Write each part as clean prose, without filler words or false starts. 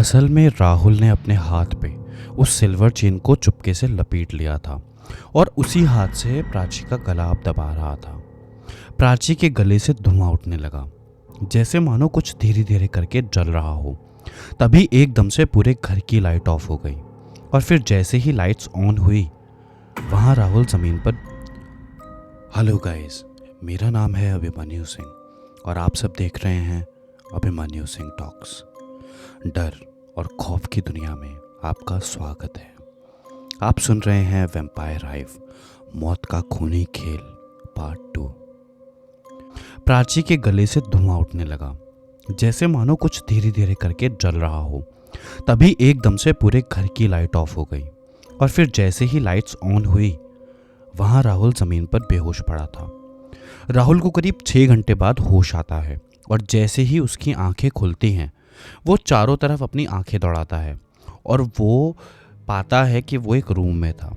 असल में राहुल ने अपने हाथ पे उस सिल्वर चेन को चुपके से लपेट लिया था और उसी हाथ से प्राची का गला अब दबा रहा था। प्राची के गले से धुआं उठने लगा, जैसे मानो कुछ धीरे धीरे करके जल रहा हो। तभी एकदम से पूरे घर की लाइट ऑफ हो गई और फिर जैसे ही लाइट्स ऑन हुई, वहाँ राहुल ज़मीन पर। हेलो गाइस, मेरा नाम है अभिमन्यु सिंह और आप सब देख रहे हैं अभिमन्यु सिंह टॉक्स। डर और खौफ की दुनिया में आपका स्वागत है। आप सुन रहे हैं वैम्पायर हाइव, मौत का खूनी खेल पार्ट 2। प्राची के गले से धुआं उठने लगा, जैसे मानो कुछ धीरे धीरे करके जल रहा हो। तभी एकदम से पूरे घर की लाइट ऑफ हो गई और फिर जैसे ही लाइट्स ऑन हुई, वहाँ राहुल ज़मीन पर बेहोश पड़ा था। राहुल को करीब 6 घंटे बाद होश आता है और जैसे ही उसकी आंखें खुलती हैं, वो चारों तरफ अपनी आंखें दौड़ाता है और वो पाता है कि वो एक रूम में था।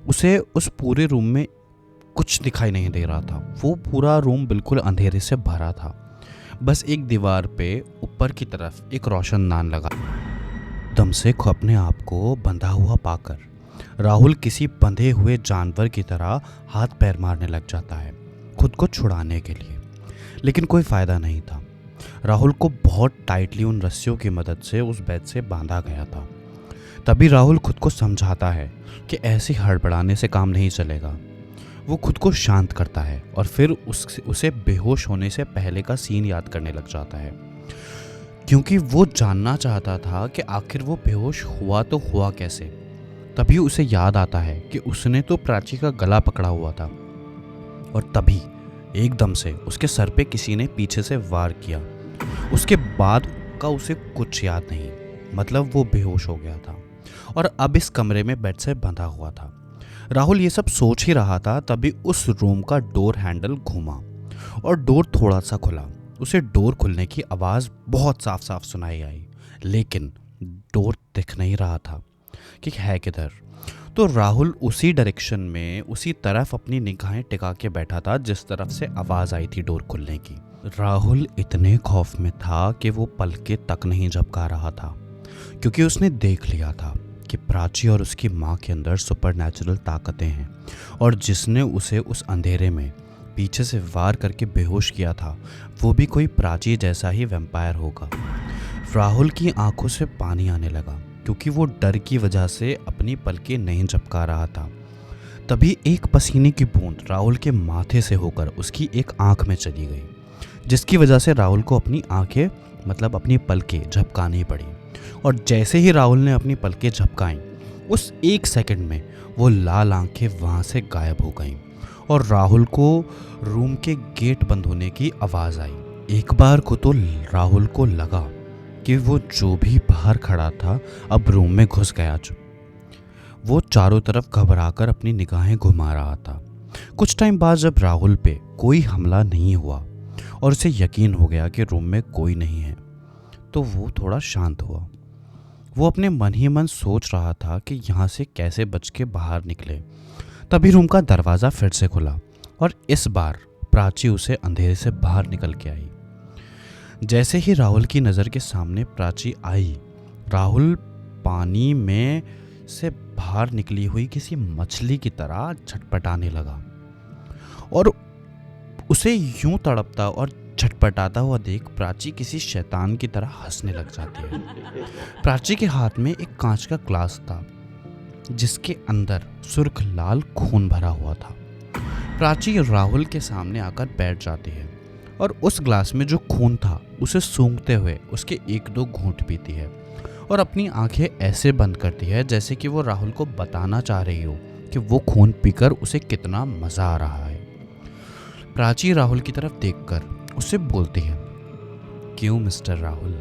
उसे उस पूरे रूम में कुछ दिखाई नहीं दे रहा था। वो पूरा रूम बिल्कुल अंधेरे से भरा था। बस एक दीवार पे ऊपर की तरफ एक रोशनदान लगा। दम से अपने आप को बंधा हुआ पाकर राहुल किसी बंधे हुए जानवर की तरह हाथ पैर मारने लग जाता है खुद को छुड़ाने के लिए, लेकिन कोई फ़ायदा नहीं था। राहुल को बहुत टाइटली उन रस्सियों की मदद से उस बेड से बांधा गया था। तभी राहुल खुद को समझाता है कि ऐसे हड़बड़ाने से काम नहीं चलेगा। वो खुद को शांत करता है और फिर उसे बेहोश होने से पहले का सीन याद करने लग जाता है, क्योंकि वो जानना चाहता था कि आखिर वो बेहोश हुआ तो हुआ कैसे। तभी उसे याद आता है कि उसने तो प्राची का गला पकड़ा हुआ था और तभी एकदम से उसके सर पे किसी ने पीछे से वार किया। उसके बाद का उसे कुछ याद नहीं, मतलब वो बेहोश हो गया था और अब इस कमरे में बेड से बंधा हुआ था। राहुल ये सब सोच ही रहा था, तभी उस रूम का डोर हैंडल घूमा और डोर थोड़ा सा खुला। उसे डोर खुलने की आवाज़ बहुत साफ साफ सुनाई आई, लेकिन डोर दिख नहीं रहा था कि है किधर। तो राहुल उसी डायरेक्शन में, उसी तरफ अपनी निगाहें टिका के बैठा था जिस तरफ से आवाज़ आई थी डोर खुलने की। राहुल इतने खौफ में था कि वो पलके तक नहीं झपका रहा था, क्योंकि उसने देख लिया था कि प्राची और उसकी माँ के अंदर सुपरनैचुरल ताकतें हैं और जिसने उसे उस अंधेरे में पीछे से वार करके बेहोश किया था, वो भी कोई प्राची जैसा ही वैम्पायर होगा। राहुल की आंखों से पानी आने लगा, क्योंकि वो डर की वजह से अपनी पलकें नहीं झपका रहा था। तभी एक पसीने की बूंद राहुल के माथे से होकर उसकी एक आंख में चली गई, जिसकी वजह से राहुल को अपनी आंखें, मतलब अपनी पलकें झपकानी पड़ी। और जैसे ही राहुल ने अपनी पलकें झपकाईं, उस 1 सेकंड में वो लाल आंखें वहाँ से गायब हो गईं और राहुल को रूम के गेट बंद होने की आवाज़ आई। एक बार को तो राहुल को लगा कि वो जो भी बाहर खड़ा था अब रूम में घुस गया। वो चारों तरफ घबराकर अपनी निगाहें घुमा रहा था। कुछ टाइम बाद जब राहुल पे कोई हमला नहीं हुआ और उसे यकीन हो गया कि रूम में कोई नहीं है, तो वो थोड़ा शांत हुआ। वो अपने मन ही मन सोच रहा था कि यहाँ से कैसे बच के बाहर निकले। तभी रूम का दरवाज़ा फिर से खुला और इस बार प्राची उसे अंधेरे से बाहर निकल के आई। जैसे ही राहुल की नज़र के सामने प्राची आई, राहुल पानी में से बाहर निकली हुई किसी मछली की तरह छटपटाने लगा और उसे यूं तड़पता और छटपटाता हुआ देख प्राची किसी शैतान की तरह हंसने लग जाती है। प्राची के हाथ में एक कांच का ग्लास था जिसके अंदर सुर्ख लाल खून भरा हुआ था। प्राची राहुल के सामने आकर बैठ जाती है और उस ग्लास में जो खून था उसे सूंघते हुए उसके 1-2 घूंट पीती है और अपनी आंखें ऐसे बंद करती है जैसे कि वो राहुल को बताना चाह रही हो कि वो खून पीकर उसे कितना मज़ा आ रहा है। प्राची राहुल की तरफ देखकर उससे बोलती है, क्यों मिस्टर राहुल,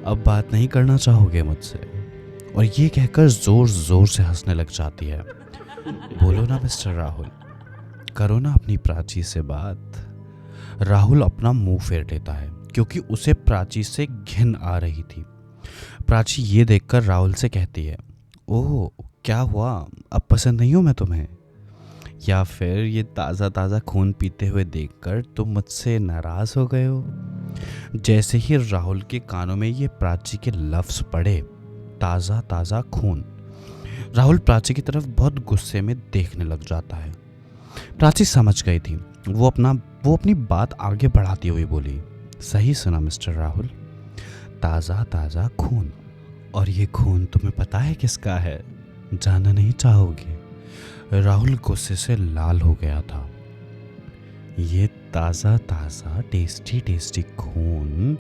अब बात नहीं करना चाहोगे मुझसे? और ये कहकर ज़ोर ज़ोर से हंसने लग जाती है। बोलो ना मिस्टर राहुल, करो ना अपनी प्राची से बात। राहुल अपना मुंह फेर लेता है, क्योंकि उसे प्राची से घिन आ रही थी। प्राची ये देखकर राहुल से कहती है, ओह क्या हुआ, अब पसंद नहीं हूँ मैं तुम्हें? या फिर ये ताज़ा ताज़ा खून पीते हुए देखकर तुम मुझसे नाराज़ हो गए हो? जैसे ही राहुल के कानों में ये प्राची के लफ्ज़ पड़े, ताज़ा ताज़ा खून, राहुल प्राची की तरफ बहुत गुस्से में देखने लग जाता है। प्राची समझ गई थी। वो अपनी बात आगे बढ़ाती हुई बोली, सही सुना मिस्टर राहुल, ताज़ा ताज़ा खून। और ये खून तुम्हें पता है किसका है? जानना नहीं चाहोगे? राहुल गुस्से से लाल हो गया था। ये ताज़ा ताज़ा टेस्टी टेस्टी खून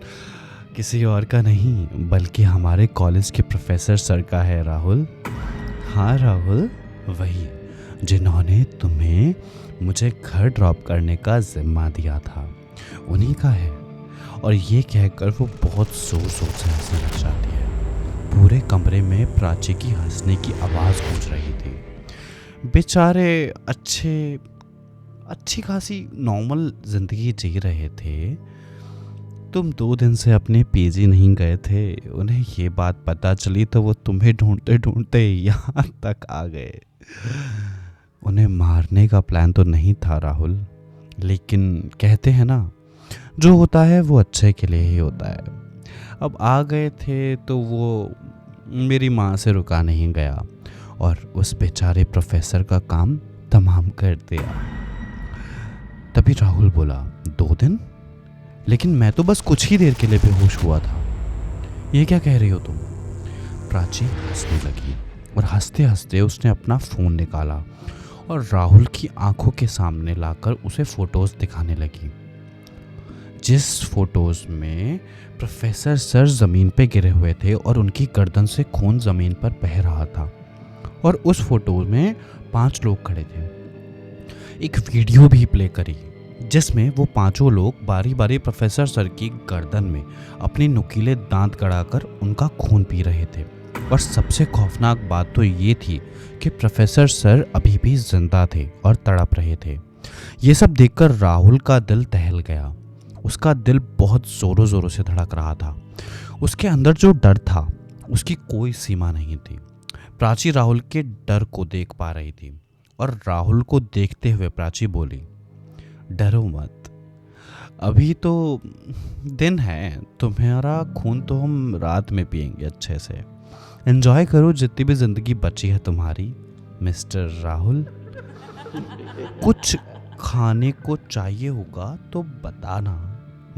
किसी और का नहीं बल्कि हमारे कॉलेज के प्रोफेसर सर का है राहुल। हाँ राहुल, वही जिन्होंने तुम्हें मुझे घर ड्रॉप करने का जिम्मा दिया था, उन्हीं का है। और ये कहकर वो बहुत जोर जोर से हंसने लग जाती है। पूरे कमरे में प्राची की हंसने की आवाज़ गूंज रही थी। बेचारे अच्छी खासी नॉर्मल ज़िंदगी जी रहे थे। तुम 2 दिन से अपने पीजी नहीं गए थे। उन्हें ये बात पता चली तो वो तुम्हें ढूंढते ढूंढते यहाँ तक आ गए। उन्हें मारने का प्लान तो नहीं था राहुल, लेकिन कहते हैं ना, जो होता है वो अच्छे के लिए ही होता है। अब आ गए थे तो वो मेरी माँ से रुका नहीं गया और उस बेचारे प्रोफेसर का काम तमाम कर दिया। तभी राहुल बोला, 2 दिन? लेकिन मैं तो बस कुछ ही देर के लिए बेहोश हुआ था। ये क्या कह रही हो तुम? प्राची हंसने लगी और हंसते हंसते उसने अपना फ़ोन निकाला और राहुल की आंखों के सामने लाकर उसे फ़ोटोज़ दिखाने लगी, जिस फोटोज़ में प्रोफेसर सर ज़मीन पे गिरे हुए थे और उनकी गर्दन से खून ज़मीन पर बह रहा था। और उस फोटो में 5 लोग खड़े थे। एक वीडियो भी प्ले करी जिसमें वो 5 लोग बारी बारी प्रोफेसर सर की गर्दन में अपने नुकीले दांत गड़ाकर उनका खून पी रहे थे। और सबसे खौफनाक बात तो ये थी कि प्रोफेसर सर अभी भी जिंदा थे और तड़प रहे थे। ये सब देखकर राहुल का दिल दहल गया। उसका दिल बहुत ज़ोरों ज़ोरों से धड़क रहा था। उसके अंदर जो डर था उसकी कोई सीमा नहीं थी। प्राची राहुल के डर को देख पा रही थी और राहुल को देखते हुए प्राची बोली, डरो मत, अभी तो दिन है, तुम्हारा खून तो हम रात में पियेंगे अच्छे से। एंजॉय करो जितनी भी ज़िंदगी बची है तुम्हारी मिस्टर राहुल। कुछ खाने को चाहिए होगा तो बताना।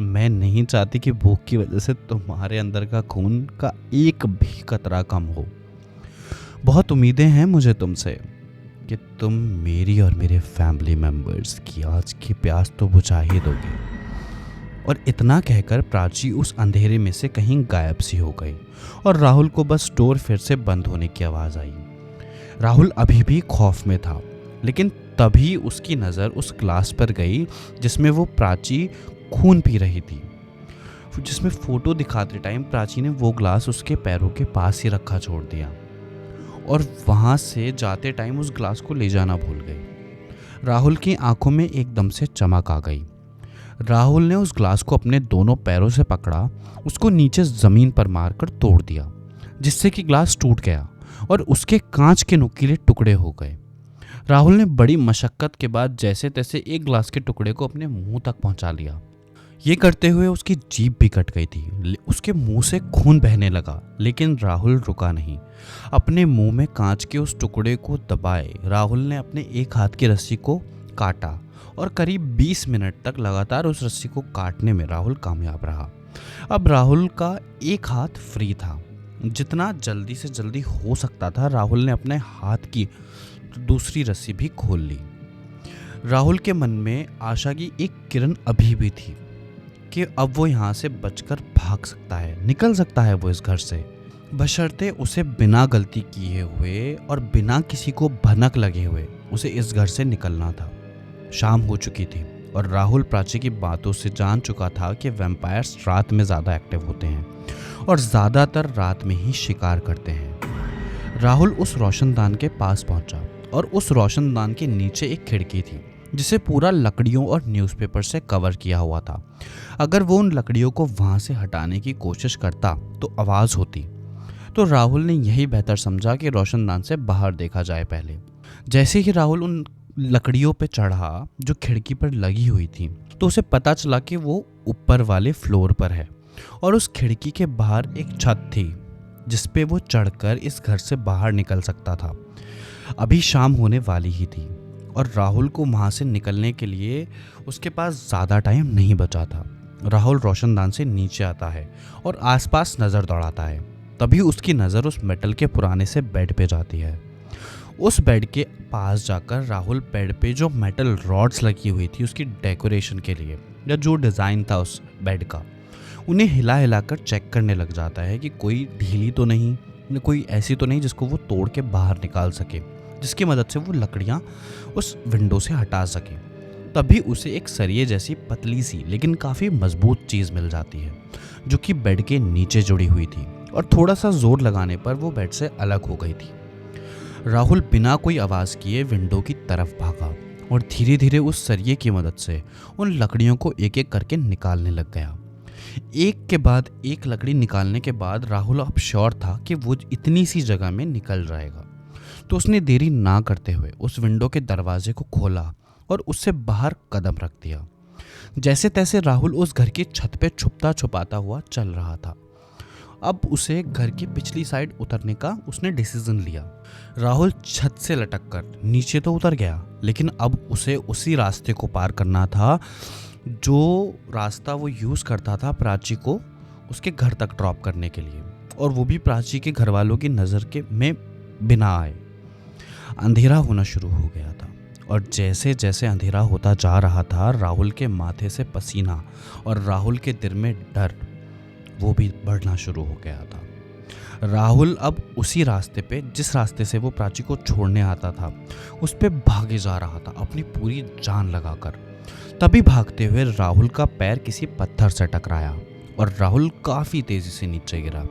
मैं नहीं चाहती कि भूख की वजह से तुम्हारे अंदर का खून का एक भी कतरा कम हो। बहुत उम्मीदें हैं मुझे तुमसे कि तुम मेरी और मेरे फैमिली मेम्बर्स की आज की प्यास तो बुझा ही दोगे। और इतना कहकर प्राची उस अंधेरे में से कहीं गायब सी हो गई और राहुल को बस डोर फिर से बंद होने की आवाज़ आई। राहुल अभी भी खौफ में था, लेकिन तभी उसकी नज़र उस ग्लास पर गई जिसमें वो प्राची खून पी रही थी, जिसमें फ़ोटो दिखाते टाइम प्राची ने वो ग्लास उसके पैरों के पास ही रखा छोड़ दिया और वहाँ से जाते टाइम उस ग्लास को ले जाना भूल गई। राहुल की आंखों में एकदम से चमक आ गई। राहुल ने उस ग्लास को अपने दोनों पैरों से पकड़ा, उसको नीचे ज़मीन पर मारकर तोड़ दिया, जिससे कि ग्लास टूट गया और उसके कांच के नुकीले टुकड़े हो गए। राहुल ने बड़ी मशक्क़त के बाद जैसे तैसे एक ग्लास के टुकड़े को अपने मुंह तक पहुंचा लिया। ये करते हुए उसकी जीभ भी कट गई थी, उसके मुंह से खून बहने लगा, लेकिन राहुल रुका नहीं। अपने मुंह में कांच के उस टुकड़े को दबाए राहुल ने अपने एक हाथ की रस्सी को काटा और करीब 20 मिनट तक लगातार उस रस्सी को काटने में राहुल कामयाब रहा। अब राहुल का एक हाथ फ्री था। जितना जल्दी से जल्दी हो सकता था राहुल ने अपने हाथ की दूसरी रस्सी भी खोल ली। राहुल के मन में आशा की एक किरण अभी भी थी कि अब वो यहाँ से बचकर भाग सकता है, निकल सकता है वो इस घर से, बशर्ते उसे बिना गलती किए हुए और बिना किसी को भनक लगे हुए उसे इस घर से निकलना था। शाम हो चुकी थी और राहुल प्राची की बातों से जान चुका था कि वैम्पायर्स रात में ज़्यादा एक्टिव होते हैं और ज़्यादातर रात में ही शिकार करते हैं। राहुल उस रोशनदान के पास पहुंचा और उस रोशनदान के नीचे एक खिड़की थी जिसे पूरा लकड़ियों और न्यूज़पेपर से कवर किया हुआ था। अगर वो उन लकड़ियों को वहाँ से हटाने की कोशिश करता तो आवाज़ होती, तो राहुल ने यही बेहतर समझा कि रोशनदान से बाहर देखा जाए पहले। जैसे ही राहुल उन लकड़ियों पे चढ़ा जो खिड़की पर लगी हुई थी, तो उसे पता चला कि वो ऊपर वाले फ्लोर पर है और उस खिड़की के बाहर एक छत थी जिस पे वो चढ़कर इस घर से बाहर निकल सकता था। अभी शाम होने वाली ही थी और राहुल को वहाँ से निकलने के लिए उसके पास ज़्यादा टाइम नहीं बचा था। राहुल रोशनदान से नीचे आता है और आसपास नज़र दौड़ाता है। तभी उसकी नज़र उस मेटल के पुराने से बेड पे जाती है। उस बेड के पास जाकर राहुल बेड पे जो मेटल रॉड्स लगी हुई थी उसकी डेकोरेशन के लिए, या जो डिज़ाइन था उस बेड का, उन्हें हिला हिलाकर चेक करने लग जाता है कि कोई ढीली तो नहीं, कोई ऐसी तो नहीं जिसको वो तोड़ के बाहर निकाल सके, जिसकी मदद से वो लकड़ियाँ उस विंडो से हटा सके। तभी उसे एक सरिये जैसी पतली सी लेकिन काफ़ी मजबूत चीज़ मिल जाती है जो कि बेड के नीचे जुड़ी हुई थी और थोड़ा सा जोर लगाने पर वो बेड से अलग हो गई थी। राहुल बिना कोई आवाज़ किए विंडो की तरफ भागा और धीरे धीरे उस सरिये की मदद से उन लकड़ियों को एक एक करके निकालने लग गया। एक के बाद एक लकड़ी निकालने के बाद राहुल अब श्योर था कि वो इतनी सी जगह में निकल जाएगा, तो उसने देरी ना करते हुए उस विंडो के दरवाजे को खोला और उससे बाहर कदम रख दिया। जैसे तैसे राहुल उस घर की छत पे छुपता छुपाता हुआ चल रहा था। अब उसे घर की पिछली साइड उतरने का उसने डिसीजन लिया। राहुल छत से लटक कर नीचे तो उतर गया, लेकिन अब उसे उसी रास्ते को पार करना था जो रास्ता वो यूज़ करता था प्राची को उसके घर तक ड्रॉप करने के लिए, और वो भी प्राची के घर वालों की नज़र के में बिना आए। अंधेरा होना शुरू हो गया था और जैसे जैसे अंधेरा होता जा रहा था राहुल के माथे से पसीना और राहुल के दिल में डर वो भी बढ़ना शुरू हो गया था। राहुल अब उसी रास्ते पे, जिस रास्ते से वो प्राची को छोड़ने आता था, उस पे भागे जा रहा था अपनी पूरी जान लगाकर। तभी भागते हुए राहुल का पैर किसी पत्थर से टकराया और राहुल काफ़ी तेज़ी से नीचे गिरा,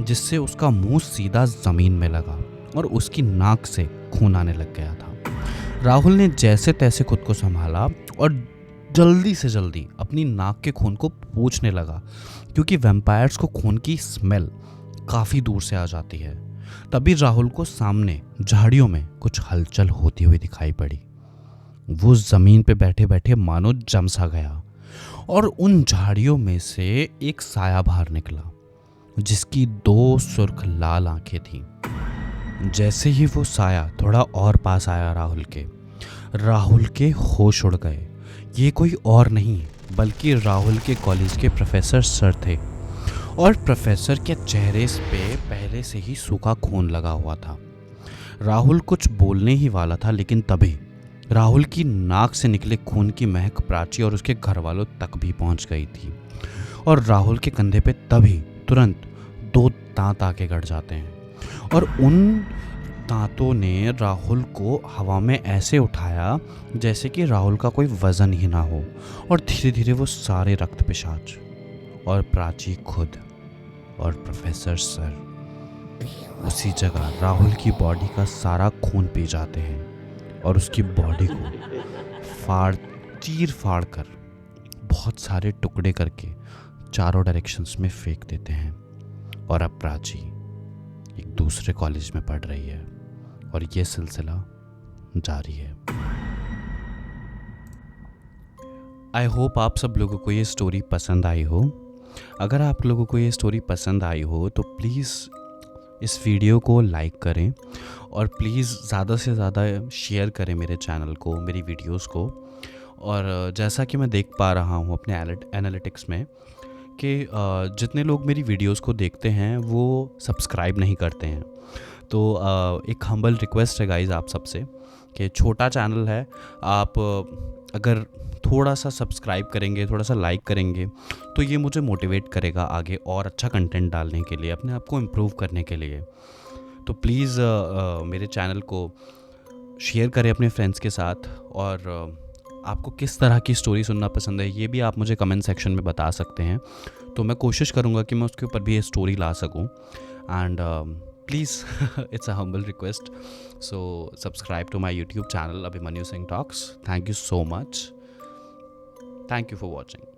जिससे उसका मुंह सीधा ज़मीन में लगा और उसकी नाक से खून आने लग गया था। राहुल ने जैसे तैसे खुद को संभाला और जल्दी से जल्दी अपनी नाक के खून को पोंछने लगा, क्योंकि वैम्पायर्स को खून की स्मेल काफ़ी दूर से आ जाती है। तभी राहुल को सामने झाड़ियों में कुछ हलचल होती हुई दिखाई पड़ी। वो ज़मीन पे बैठे बैठे मानो जम सा गया और उन झाड़ियों में से एक साया बाहर निकला जिसकी 2 सुर्ख लाल आंखें थीं। जैसे ही वो साया थोड़ा और पास आया राहुल के होश उड़ गए। ये कोई और नहीं बल्कि राहुल के कॉलेज के प्रोफेसर सर थे, और प्रोफेसर के चेहरे पे पहले से ही सूखा खून लगा हुआ था। राहुल कुछ बोलने ही वाला था, लेकिन तभी राहुल की नाक से निकले खून की महक प्राची और उसके घर वालों तक भी पहुंच गई थी, और राहुल के कंधे पे तभी तुरंत 2 दांत आके गड़ जाते हैं और उन दांतों ने राहुल को हवा में ऐसे उठाया जैसे कि राहुल का कोई वजन ही ना हो, और धीरे धीरे वो सारे रक्त पिशाच और प्राची खुद और प्रोफेसर सर उसी जगह राहुल की बॉडी का सारा खून पी जाते हैं और उसकी बॉडी को चीर फाड़ कर बहुत सारे टुकड़े करके चारों डायरेक्शंस में फेंक देते हैं। और अब प्राची एक दूसरे कॉलेज में पढ़ रही है और ये सिलसिला जारी है। आई होप आप सब लोगों को ये स्टोरी पसंद आई हो। अगर आप लोगों को ये स्टोरी पसंद आई हो तो प्लीज़ इस वीडियो को लाइक करें और प्लीज़ ज़्यादा से ज़्यादा शेयर करें मेरे चैनल को, मेरी वीडियोस को। और जैसा कि मैं देख पा रहा हूँ अपने एनालिटिक्स में कि जितने लोग मेरी वीडियोस को देखते हैं वो सब्सक्राइब नहीं करते हैं। तो एक हम्बल रिक्वेस्ट है गाइज़ आप सबसे कि छोटा चैनल है, आप अगर थोड़ा सा सब्सक्राइब करेंगे, थोड़ा सा लाइक करेंगे तो ये मुझे मोटिवेट करेगा आगे और अच्छा कंटेंट डालने के लिए, अपने आप को इम्प्रूव करने के लिए। तो प्लीज़ मेरे चैनल को शेयर करें अपने फ्रेंड्स के साथ। और आपको किस तरह की स्टोरी सुनना पसंद है ये भी आप मुझे कमेंट सेक्शन में बता सकते हैं, तो मैं कोशिश करूँगा कि मैं उसके ऊपर भी ये स्टोरी ला सकूँ। And please it's a humble request, so subscribe to my YouTube channel Abhimanyu Singh Talks. Thank you so much. Thank you for watching.